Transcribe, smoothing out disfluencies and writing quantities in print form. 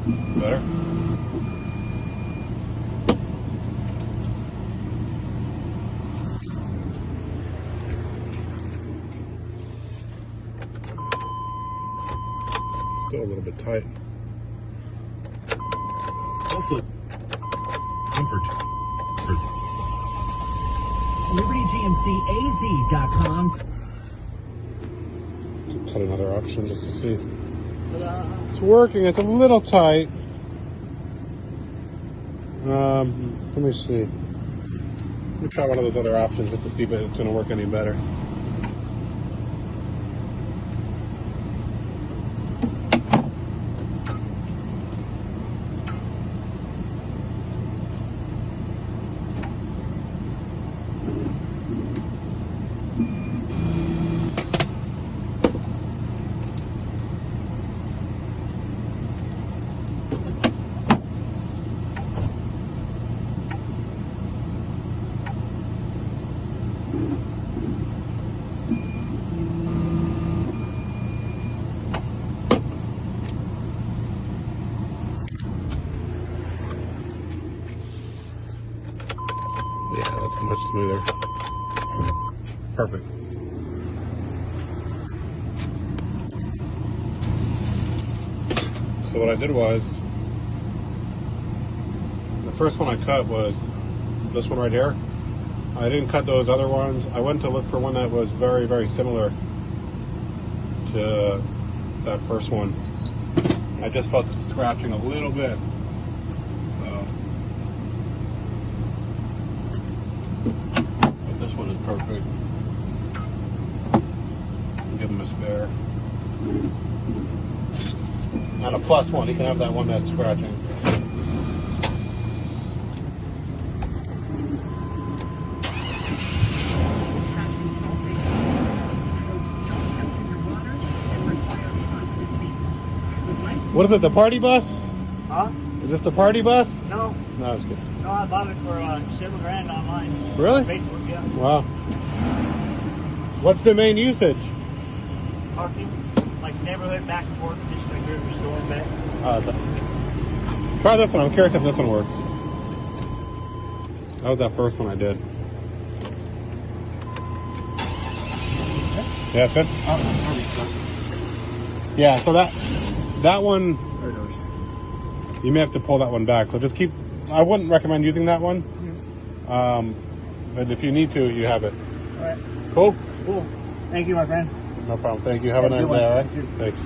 Better? Still a little bit tight. Also, tempered. LibertyGMCAZ.com. Cut another option just to see. It's working. It's a little tight. Let me see. Let me try one of those other options just to see if it's going to work any better. Yeah, that's much smoother. Perfect. So what I did was, the first one I cut was this one right here. I didn't cut those other ones. I went to look for one that was very, very similar to that first one. I just felt it scratching a little bit. But this one is perfect. I'll give him a spare. And a plus one, he can have that one that's scratching. What is it, the party bus? Huh? Is this the party bus? No. No, it's good. No, I bought it for $7,000 online. Really? Facebook, yeah. Wow. What's the main usage? Parking, like neighborhood back and forth, just like here at the store and back. Try this one. I'm curious if this one works. That was that first one I did. Yeah, it's good? Yeah, so that one, you may have to pull that one back. So just keep, I wouldn't recommend using that one. But if you need to, you have it. All right. Cool? Cool. Thank you, my friend. No problem. Thank you. Have a nice day, all right? Thanks.